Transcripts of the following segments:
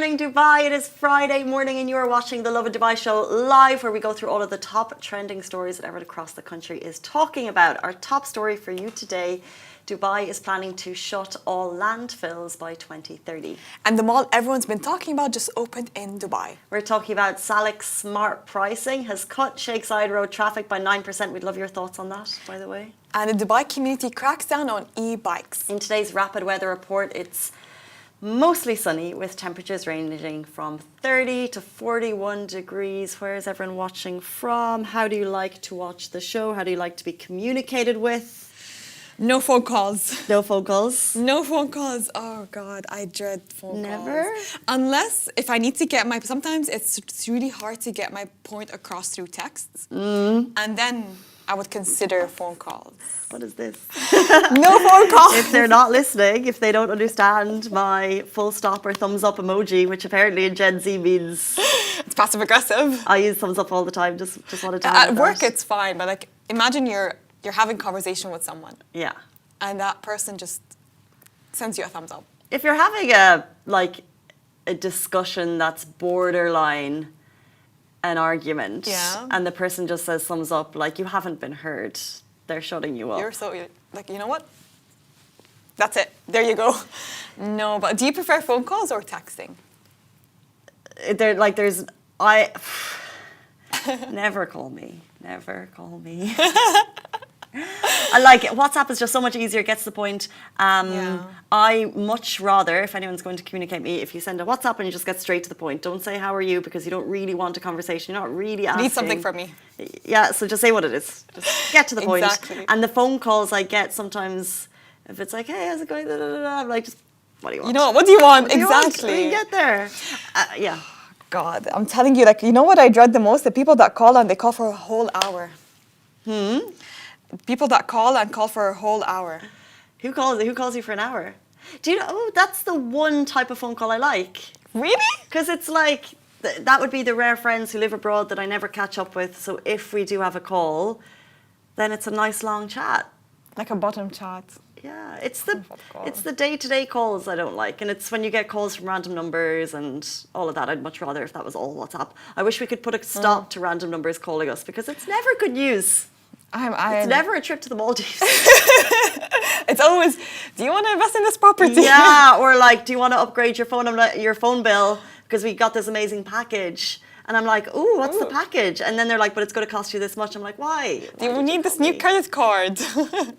morning, Dubai. It is Friday morning and you are watching the Lovin Dubai show live, where we go through all of the top trending stories that everyone across the country is talking about. Our top story for you today: Dubai is planning to shut all landfills by 2030. And the mall everyone's been talking about just opened in Dubai. We're talking about Salik's smart pricing has cut Sheikh Zayed Road traffic by 9%. We'd love your thoughts on that, by the way. And the Dubai community cracks down on e-bikes. In today's rapid weather report, it's mostly sunny with temperatures ranging from 30 to 41 degrees. Where is everyone watching from? How do you like to watch the show? How do you like to be communicated with? No phone calls. No phone calls? No phone calls. Oh God, I dread phone calls. Never? Unless if I need to get sometimes it's really hard to get my point across through texts. And then I would consider phone calls. What is this? No phone calls. If they're not listening, if they don't understand my full stop or thumbs up emoji, which apparently in Gen Z means... It's passive aggressive. I use thumbs up all the time, just wanted to At work it's fine, but like imagine you're having conversation with someone. Yeah. And that person just sends you a thumbs up. If you're having a discussion that's borderline an argument, yeah, and the person just says thumbs up, like you haven't been heard, they're shutting you up. You're so like, you know what? That's it. There you go. No, but do you prefer phone calls or texting? Never call me. Never call me. I like it. WhatsApp is just so much easier, gets to the point. Yeah. I much rather, if anyone's going to communicate me, if you send a WhatsApp and you just get straight to the point. Don't say how are you, because you don't really want a conversation. You're not really asking. Need something from me. Yeah, so just say what it is. Just get to the point. Exactly. And the phone calls I get sometimes, if it's like, hey, how's it going? I'm like, just, what do you want? You know what do you want? What do you want? Exactly. We get there. Yeah. God, I'm telling you, like, you know what I dread the most? The people that call and they call for a whole hour. People that call and call for a whole hour. Who calls you for an hour? Do you know? Oh, that's the one type of phone call I like. Really? Because it's like that would be the rare friends who live abroad that I never catch up with. So if we do have a call, then it's a nice long chat. Like a bottom chat. Yeah, it's the day-to-day calls I don't like, and it's when you get calls from random numbers and all of that. I'd much rather if that was all WhatsApp. I wish we could put a stop to random numbers calling us, because it's never good news. It's never a trip to the Maldives. It's always, do you want to invest in this property? Yeah, or like, do you want to upgrade your phone bill because we got this amazing package? And I'm like, ooh, what's the package? And then they're like, but it's going to cost you this much. I'm like, why? Do you need this new credit card?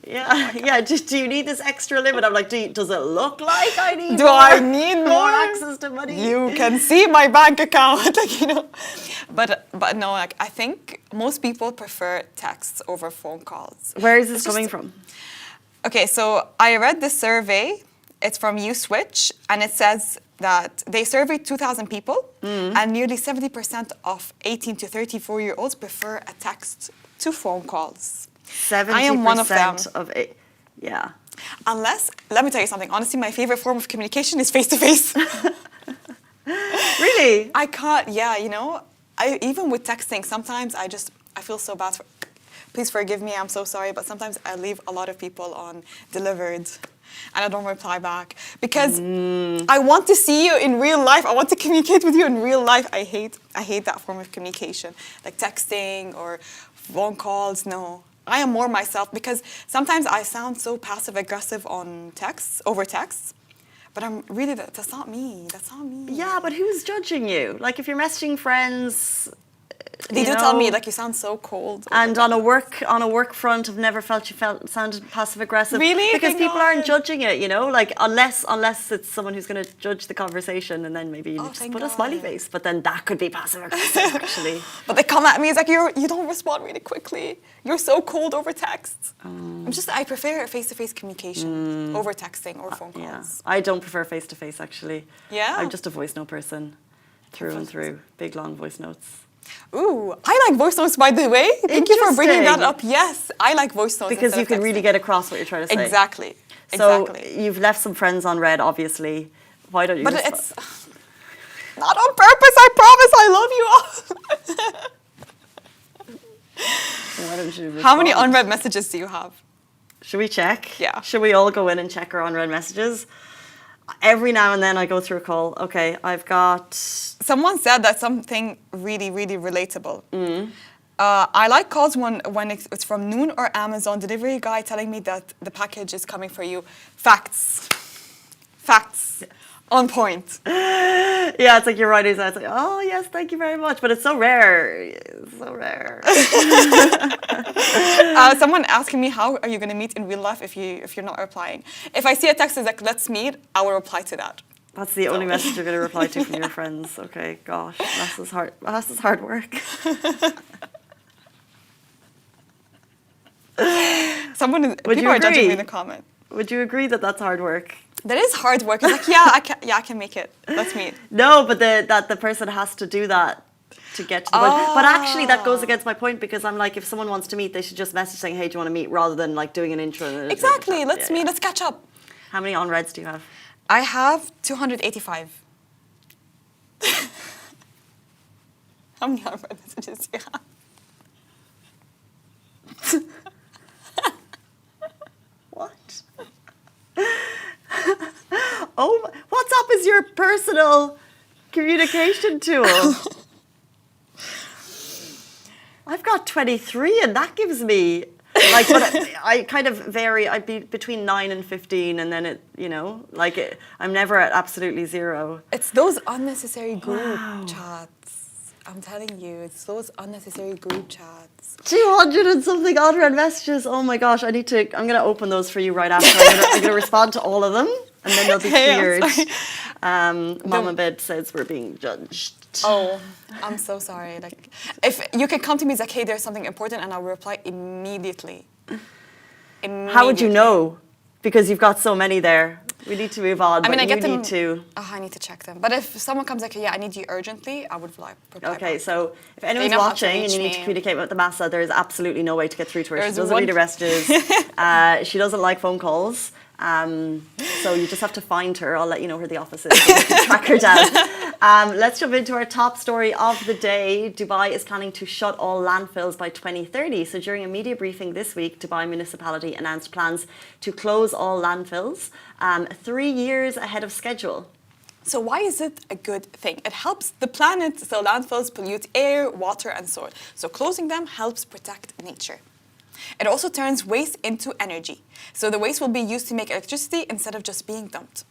Yeah. Do you need this extra limit? I'm like, does it look like I need Do I need more access to money? You can see my bank account, like, you know. But no, like, I think most people prefer texts over phone calls. Where is this coming from? Okay, so I read this survey. It's from USwitch, and it says that they surveyed 2,000 people, and nearly 70% of 18 to 34-year-olds prefer a text to phone calls. 70% I am one of them. Yeah. Unless, let me tell you something. Honestly, my favorite form of communication is face-to-face. Really? I can't, yeah, you know. Even with texting, sometimes I feel so bad. Please forgive me, I'm so sorry, but sometimes I leave a lot of people on delivered. And I don't reply back because I want to see you in real life. I want to communicate with you in real life. I hate that form of communication, like texting or phone calls. No, I am more myself, because sometimes I sound so passive aggressive on texts, over texts. But I'm really, that's not me. That's not me. Yeah, but who's judging you? Like, if you're messaging friends, they do tell me, like, you sound so cold. And on a work front, I've never felt sounded passive aggressive. Really? Because people aren't judging it, you know, like unless it's someone who's going to judge the conversation, and then maybe you just put a smiley face. But then that could be passive aggressive, actually. But they come at me, it's like you don't respond really quickly. You're so cold over text. I prefer face-to-face communication over texting or phone calls. Yeah. I don't prefer face-to-face, actually. Yeah? I'm just a voice note person, through and through. Big long voice notes. Ooh, I like voice notes, by the way. Thank you for bringing that up. Yes, I like voice notes. Because you can really get across what you're trying to say. Exactly. So you've left some friends on red, obviously. Why don't you? But it's not on purpose, I promise. I love you all. Why don't you respond? How many unread messages do you have? Should we check? Yeah. Should we all go in and check our unread messages? every now and then I go through a call. Okay, I've got... Someone said that something really, really relatable. I like calls when it's from Noon or Amazon delivery guy telling me that the package is coming for you. Facts. Facts. On point. Yeah, it's like you're writing that. It's like, oh, yes, thank you very much. But it's so rare. It's so rare. Someone asking me, how are you going to meet in real life if you're not replying? If I see a text that's like, let's meet, I will reply to that. That's the only message you're going to reply to from your friends. Okay, gosh, that's hard work. People are judging me in the comment. Would you agree that that's hard work? That is hard work. It's like, I can make it. Let's meet. No, but that the person has to do that to get to the point. But actually, that goes against my point because I'm like, if someone wants to meet, they should just message saying, hey, do you want to meet, rather than like doing an intro. Exactly. Let's meet. Let's catch up. How many on-reds do you have? I have 285. How many on-red messages do you have? What? Oh, WhatsApp is your personal communication tool. I've got 23, and that gives me like. But I kind of vary. I'd be between 9 and 15, and then I'm never at absolutely zero. It's those unnecessary group chats. I'm telling you, it's those unnecessary group chats. 200 and something unread messages. Oh my gosh, I'm going to open those for you right after. I'm going to respond to all of them, and then they'll be cleared. Mama Bed says we're being judged. Oh, I'm so sorry. Like, if you can come to me, it's like, hey, there's something important, and I will reply immediately. How would you know? Because you've got so many there. We need to move on. I mean, I get them. I need to check them. But if someone comes like, yeah, I need you urgently, I would reply. Okay, so if anyone's watching and you need to communicate with the massa, there is absolutely no way to get through to her. She doesn't read her messages. She doesn't like phone calls. So you just have to find her. I'll let you know where the office is so you can track her down. Let's jump into our top story of the day. Dubai is planning to shut all landfills by 2030. So during a media briefing this week, Dubai municipality announced plans to close all landfills 3 years ahead of schedule. So why is it a good thing? It helps the planet. So landfills pollute air, water, and soil. So closing them helps protect nature. It also turns waste into energy. So the waste will be used to make electricity instead of just being dumped.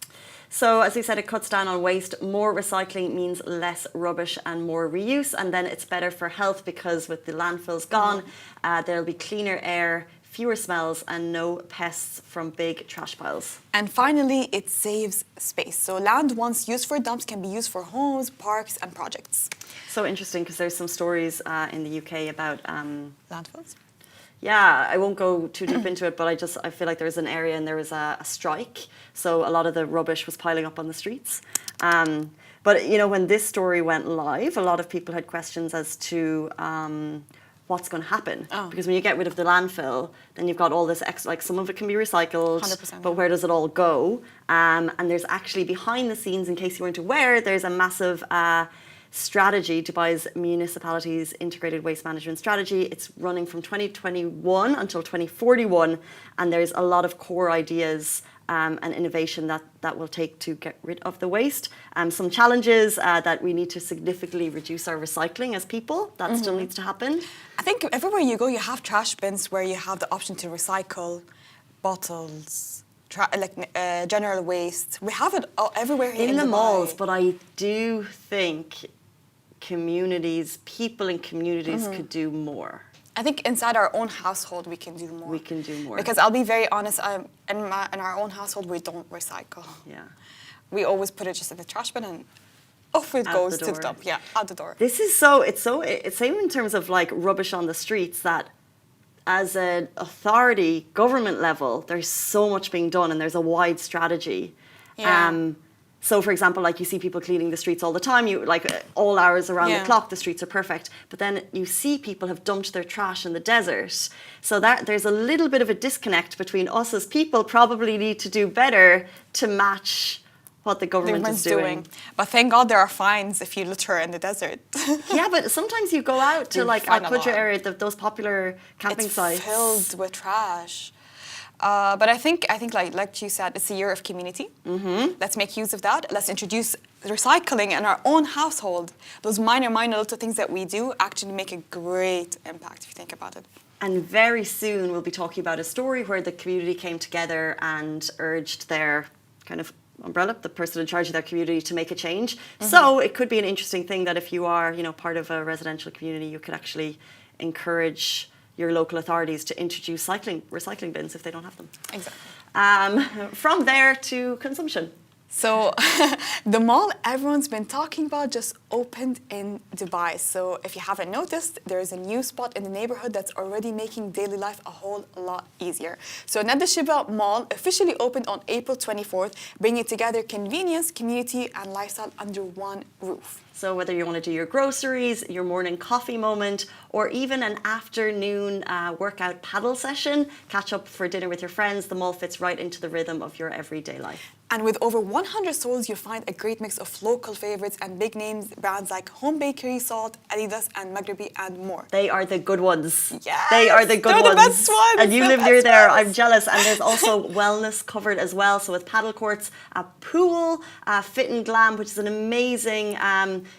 So as we said, it cuts down on waste. More recycling means less rubbish and more reuse. And then it's better for health because with the landfills gone, there'll be cleaner air, fewer smells, and no pests from big trash piles. And finally, it saves space. So land once used for dumps can be used for homes, parks, and projects. So interesting because there's some stories in the UK about... landfills? Yeah, I won't go too deep into it, but I feel like there was an area and there was a strike. So a lot of the rubbish was piling up on the streets. But, you know, when this story went live, a lot of people had questions as to what's going to happen. Because when you get rid of the landfill, then you've got all this extra, like some of it can be recycled, 100%, but where does it all go? And there's actually behind the scenes, in case you weren't aware, there's a massive... strategy, Dubai's municipality's integrated waste management strategy. It's running from 2021 until 2041, and there's a lot of core ideas and innovation that will take to get rid of the waste. Some challenges that we need to significantly reduce our recycling as people. That still needs to happen. I think everywhere you go, you have trash bins where you have the option to recycle bottles, general waste. We have it everywhere here in the Dubai. malls, but I do think people in communities could do more. I think inside our own household we can do more. We can do more. Because I'll be very honest, in our own household we don't recycle. Yeah. We always put it just in the trash bin and off it goes to the dump. Yeah, out the door. This is it's same in terms of like rubbish on the streets that as an authority, government level, there's so much being done and there's a wide strategy. Yeah. So, for example, like you see people cleaning the streets all the time, all hours around the clock, the streets are perfect. But then you see people have dumped their trash in the desert. So that there's a little bit of a disconnect between us as people probably need to do better to match what the government is doing. But thank God there are fines if you litter in the desert. Yeah, but sometimes you go out to like Al Qudra area, those popular camping sites. It's filled with trash. But I think like you said, it's a year of community. Let's make use of that. Let's introduce recycling in our own household. Those minor little things that we do actually make a great impact if you think about it. And very soon we'll be talking about a story where the community came together and urged their kind of umbrella, the person in charge of their community, to make a change. So it could be an interesting thing that if you are, part of a residential community, you could actually encourage your local authorities to introduce recycling bins if they don't have them. Exactly. From there to consumption. So the mall everyone's been talking about just opened in Dubai. So if you haven't noticed, there is a new spot in the neighborhood that's already making daily life a whole lot easier. So Nad Al Sheba Mall officially opened on April 24th, bringing together convenience, community, and lifestyle under one roof. So whether you want to do your groceries, your morning coffee moment, or even an afternoon workout paddle session, catch up for dinner with your friends, the mall fits right into the rhythm of your everyday life. And with over 100 stores, you'll find a great mix of local favorites and big names brands like Home Bakery, Salt, Adidas, and Maghribi, and more. They are the good ones. Yes, they are the good they're ones. The best ones. And you live near there. I'm jealous. And there's also wellness covered as well. So with paddle courts, a pool, FitnGlam, which is an amazing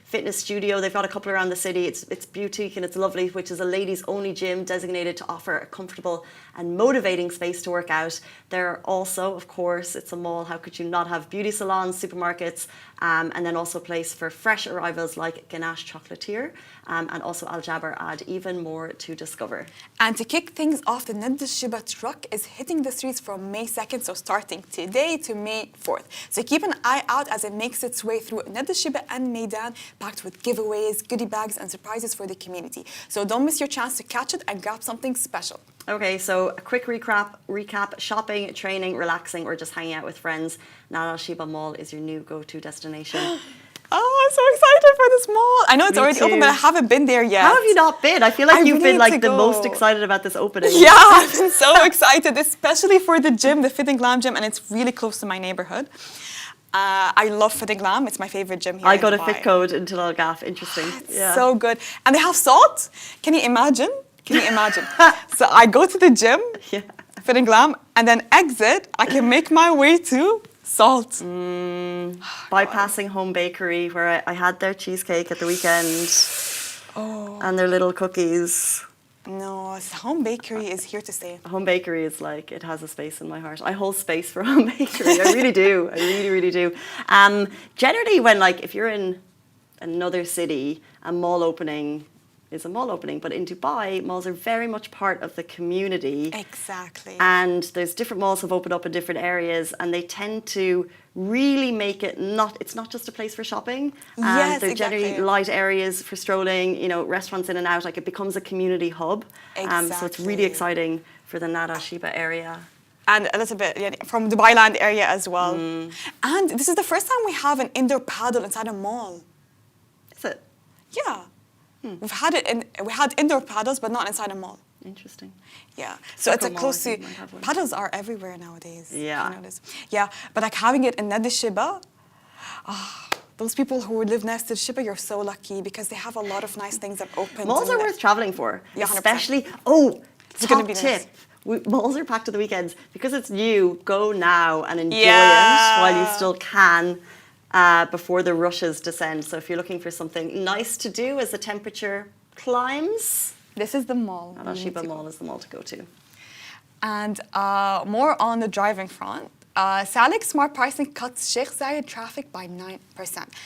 fitness studio. They've got a couple around the city. It's boutique and it's lovely, which is a ladies only gym designated to offer a comfortable and motivating space to work out. There are also, of course, it's a mall. How could you not have beauty salons, supermarkets, and then also a place for fresh arrivals like Ganache Chocolatier and also Al Jaber add even more to discover. And to kick things off, the Nad Al Sheba Truck is hitting the streets from May 2nd, so starting today to May 4th. So keep an eye out as it makes its way through Nad Al Sheba and Meydan, packed with giveaways, goodie bags, and surprises for the community. So don't miss your chance to catch it and grab something special. Okay, so a quick recap, shopping, training, relaxing, or just hanging out with friends. Nad Al Sheba Mall is your new go-to destination. Oh, I'm so excited for this mall. I know it's Me already too. open, but I haven't been there yet. How have you not been? I feel like you've really been need like to the go. most excited about this opening. Yeah, I've been so excited, especially for the gym, the FitnGlam gym, and it's really close to my neighborhood. I love FitnGlam. It's my favorite gym here I in got a Dubai. fit code into Al Gaff. Interesting. Yeah. So good. And they have salt. Can you imagine? So I go to the gym, Yeah. FitnGlam, and then exit. I can make my way to Salt. Bypassing Home Bakery, where I had their cheesecake at the weekend. And their little cookies. No, Home Bakery is here to stay. Home Bakery is like, it has a space in my heart. I hold space for Home Bakery. I really do. I really, really do. Generally, when if you're in another city, a mall opening is a mall opening. But in Dubai, malls are very much part of the community. Exactly. And there's different malls have opened up in different areas, and they tend to really make it it's not just a place for shopping. Yes, They're exactly. generally light areas for strolling, restaurants in and out, it becomes a community hub. So it's really Exactly. exciting for the Nad Al Sheba area. And a little bit from Dubai Land area as well. And this is the first time we have an indoor paddle inside a mall. Is it? Yeah. We had indoor paddles, but not inside a mall. Interesting. Yeah, so it's Soccer close mall, I to think, might have one. paddles are everywhere nowadays. Yeah. You notice. Yeah, but having it in Nad Al Sheba, those people who live next to Sheba, you're so lucky because they have a lot of nice things that open. Malls are worth traveling for. Yeah, 100%. Especially, It's gonna top be tip. nice. Malls are packed to the weekends. Because it's new, go now and enjoy Yeah. it while you still can before the rushes descend. So if you're looking for something nice to do as the temperature climbs, This is the mall. Nad Al Sheba Mall is the mall to go to. And more on the driving front. Salik smart pricing cuts Sheikh Zayed traffic by 9%.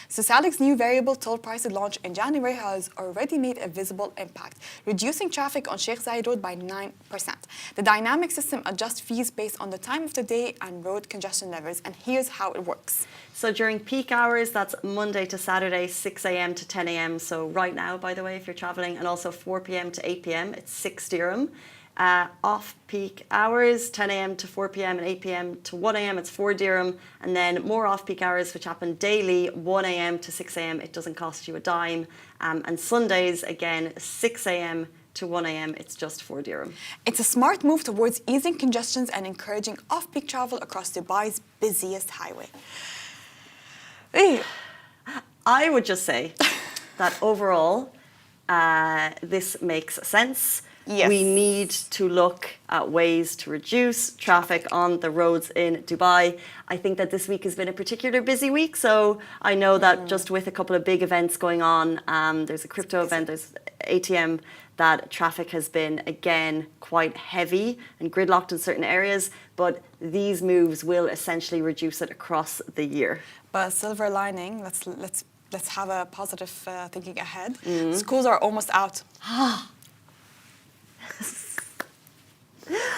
So Salik's new variable toll prices launched in January has already made a visible impact, reducing traffic on Sheikh Zayed Road by 9%. The dynamic system adjusts fees based on the time of the day and road congestion levels, and here's how it works. So during peak hours, that's Monday to Saturday, 6 a.m. to 10 a.m. So right now, by the way, if you're traveling, and also 4 p.m. to 8 p.m., it's 6 dirham. Off-peak hours, 10 a.m. to 4 p.m. and 8 p.m. to 1 a.m., it's 4 dirham. And then more off-peak hours, which happen daily, 1 a.m. to 6 a.m., it doesn't cost you a dime. And Sundays, again, 6 a.m. to 1 a.m., it's just 4 dirham. It's a smart move towards easing congestions and encouraging off-peak travel across Dubai's busiest highway. I would just say that overall, this makes sense. Yes. We need to look at ways to reduce traffic on the roads in Dubai. I think that this week has been a particular busy week. So I know that just with a couple of big events going on, there's a crypto event, there's ATM, that traffic has been, again, quite heavy and gridlocked in certain areas. But these moves will essentially reduce it across the year. But silver lining, let's have a positive thinking ahead. Schools are almost out.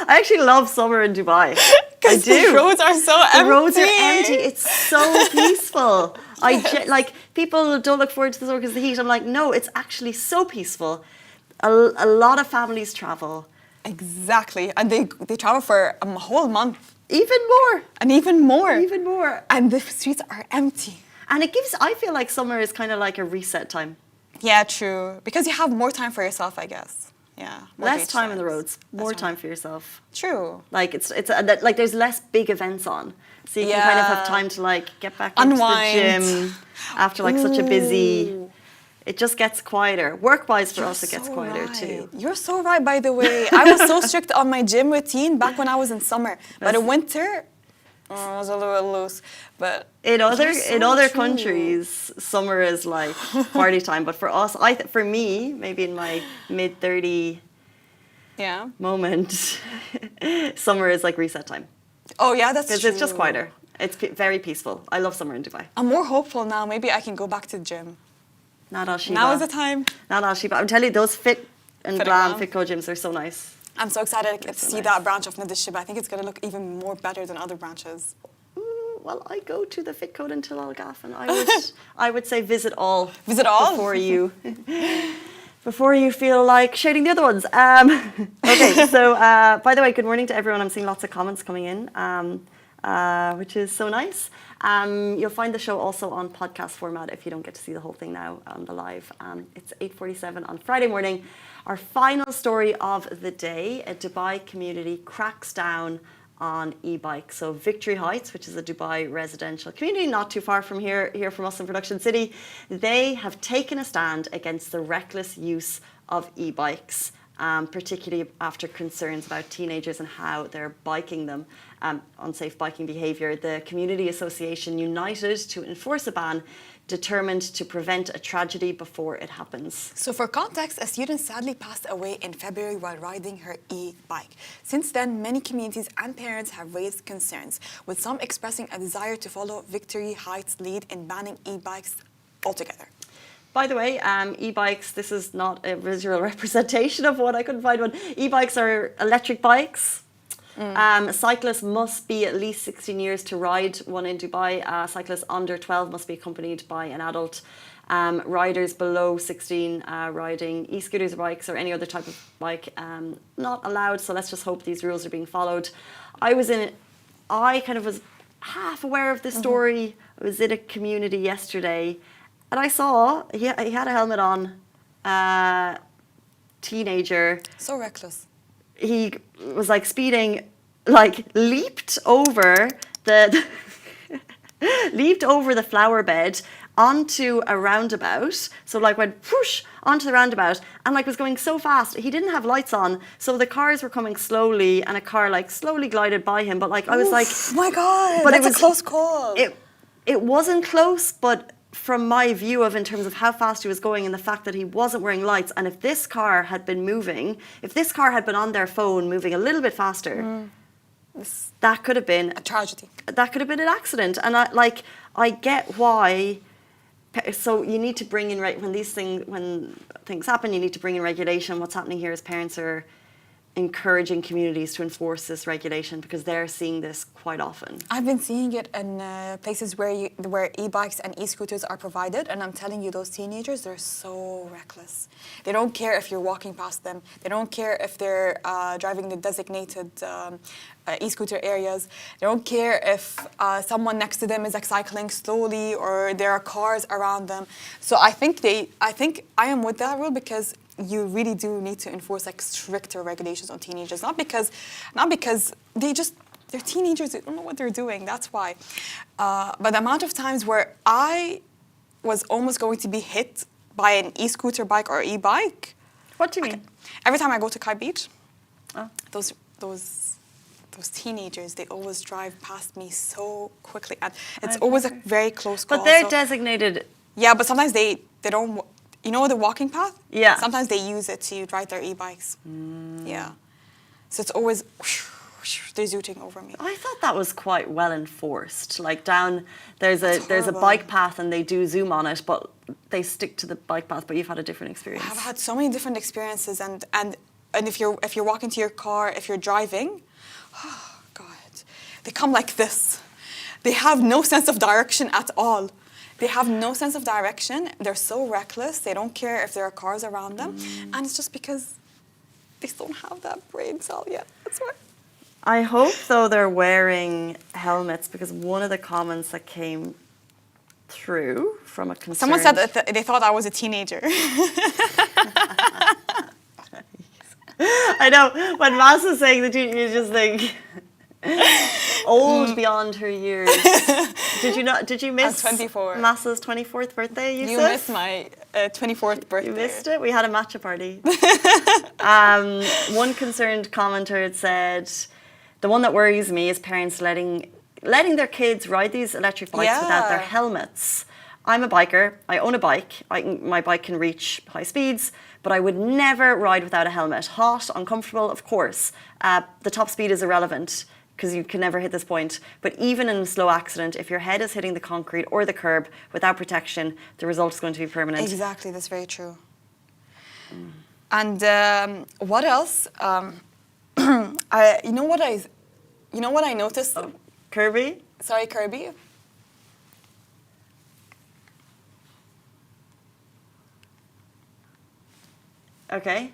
I actually love summer in Dubai. I do. The roads are so empty. The roads are empty. It's so peaceful. Like, people don't look forward to the summer because of the heat. I'm like, no, it's actually so peaceful. A lot of families travel. Exactly. And they travel for a whole month. Even more. And even more. Even more. And the streets are empty. And I feel like summer is kind of like a reset time. Yeah, true. Because you have more time for yourself, I guess. Yeah. Less time on the roads, more time for yourself. True. Like it's like there's less big events on, so you can kind of have time to like get back unwind into the gym after like such a busy. It just gets quieter. Work-wise for us, it gets quieter too. You're so right, by the way. I was so strict on my gym routine back when I was in summer, but in winter, I was a little loose. But in other countries, summer is like party time. But for us, for me, maybe in my mid-30 moment, summer is like reset time. Oh yeah, that's true. Because it's just quieter. It's very peaceful. I love summer in Dubai. I'm more hopeful now. Maybe I can go back to the gym. Nad Al Sheba. Now is the time. Nad Al Sheba. I'm telling you, those FitGlam, FitCo gyms are so nice. I'm so excited to see that branch of Nad Al Sheba. I think it's going to look even more better than other branches. Well, I go to the Fit Code until Al Gaff, and I would say visit all. Visit all before you feel like shading the other ones. Okay, so by the way, good morning to everyone. I'm seeing lots of comments coming in, which is so nice. You'll find the show also on podcast format if you don't get to see the whole thing now on the live. It's 8:47 on Friday morning. Our final story of the day: a Dubai community cracks down on e-bikes. So Victory Heights, which is a Dubai residential community not too far from here from us in Production City, they have taken a stand against the reckless use of e-bikes, particularly after concerns about teenagers and how they're biking them, unsafe biking behaviour. The Community Association united to enforce a ban, determined to prevent a tragedy before it happens. So for context, a student sadly passed away in February while riding her e-bike. Since then, many communities and parents have raised concerns, with some expressing a desire to follow Victory Heights' lead in banning e-bikes altogether. By the way, e-bikes, this is not a visual representation of one. I couldn't find one. E-bikes are electric bikes. Cyclists must be at least 16 years to ride one in Dubai. Cyclists under 12 must be accompanied by an adult. Riders below 16 riding e-scooters, bikes, or any other type of bike, not allowed. So let's just hope these rules are being followed. I kind of was half aware of this story. I was in a community yesterday, and I saw he had a helmet on. Teenager. So reckless. He was like speeding, like leaped over the flower bed onto a roundabout. So like went whoosh onto the roundabout and like was going so fast. He didn't have lights on, so the cars were coming slowly, and a car like slowly glided by him. But like I was like, oh my God, but that's a close call. It wasn't close, but from my view of in terms of how fast he was going and the fact that he wasn't wearing lights, and if this car had been moving, if this car had been on their phone moving a little bit faster, that could have been a tragedy. That could have been an accident. And I get why. So you need to bring in when things happen, you need to bring in regulation. What's happening here is parents are encouraging communities to enforce this regulation because they're seeing this quite often. I've been seeing it in places where e-bikes and e-scooters are provided, and I'm telling you, those teenagers, they're so reckless. They don't care if you're walking past them. They don't care if they're driving the designated e-scooter areas. They don't care if someone next to them is like cycling slowly or there are cars around them. So I think I am with that rule because you really do need to enforce like stricter regulations on teenagers, not because they're teenagers, they don't know what they're doing, that's why. But the amount of times where I was almost going to be hit by an e-scooter bike or e-bike. What do you mean? Every time I go to Kai Beach, Oh. those teenagers, they always drive past me so quickly, and it's I've always never- a very close call. But they're so- designated. Yeah, but sometimes they don't. You know the walking path? Yeah. Sometimes they use it to ride their e-bikes. Yeah. So it's always they're zooting over me. I thought that was quite well enforced. Like down there's a horrible. bike path and they do zoom on it, but they stick to the bike path. But you've had a different experience. I've had so many different experiences, and if you're walking to your car, if you're driving, oh God, they come like this. They have no sense of direction at all. They have no sense of direction. They're so reckless. They don't care if there are cars around them, and it's just because they don't have that brain cell yet. That's why. I hope though they're wearing helmets, because one of the comments that came through from a concerned... Someone said that they thought I was a teenager. I know, when Mass is saying that you just think old beyond her years. Did you miss 24. Mass's 24th birthday, Yusuf? You missed my 24th birthday. You missed it? We had a matcha party. One concerned commenter had said, the one that worries me is parents letting their kids ride these electric bikes without their Yeah. helmets. I'm a biker. I own a bike. My bike can reach high speeds, but I would never ride without a helmet. Hot, uncomfortable, of course. The top speed is irrelevant because you can never hit this point. But even in a slow accident, if your head is hitting the concrete or the curb without protection, the result is going to be permanent. Exactly, that's very true. And what else? You know what I noticed? Oh, Kirby? Sorry, Kirby. Okay.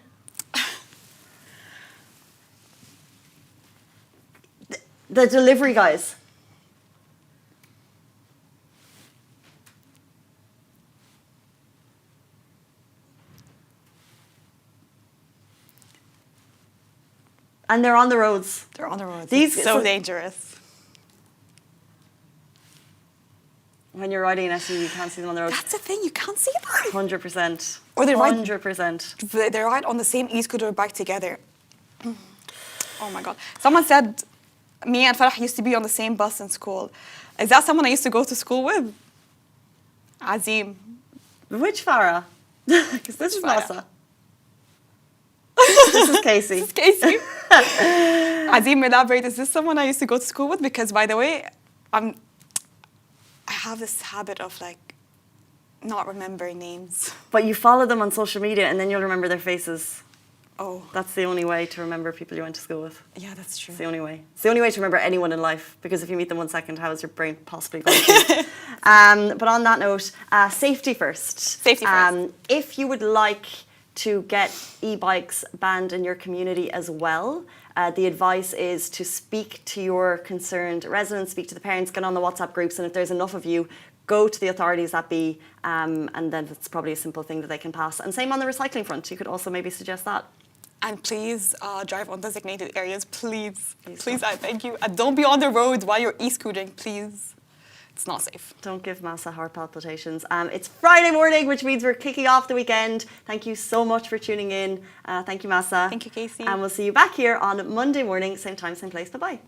The delivery guys. And they're on the roads. They're on the roads. These- It's so so- dangerous. When you're riding an SUV, you can't see them on the road. That's the thing, you can't see them. 100%. Or they ride- 100%. They ride on the same e-scooter bike together. Oh my God. Someone said me and Farah used to be on the same bus in school. Is that someone I used to go to school with? Azim. Which Farah? Because this is Farah? Masa. This is Casey. This is Casey. Azim, elaborate. Is this someone I used to go to school with? Because, by the way, I have this habit of like not remembering names. But you follow them on social media and then you'll remember their faces. Oh, That's the only way to remember people you went to school with. yeah, that's true. It's the only way. It's the only way to remember anyone in life, because if you meet them 1 second, how is your brain possibly going to? But on that note, safety first. Safety first. If you would like to get e-bikes banned in your community as well, the advice is to speak to your concerned residents, speak to the parents, get on the WhatsApp groups, and if there's enough of you, go to the authorities that be, and then it's probably a simple thing that they can pass. And same on the recycling front. You could also maybe suggest that. And please drive on designated areas, please. Please, don't. I beg you. And don't be on the road while you're e-scooting, please. It's not safe. Don't give Massa heart palpitations. It's Friday morning, which means we're kicking off the weekend. Thank you so much for tuning in. Thank you, Massa. Thank you, Casey. And we'll see you back here on Monday morning, same time, same place. Bye-bye.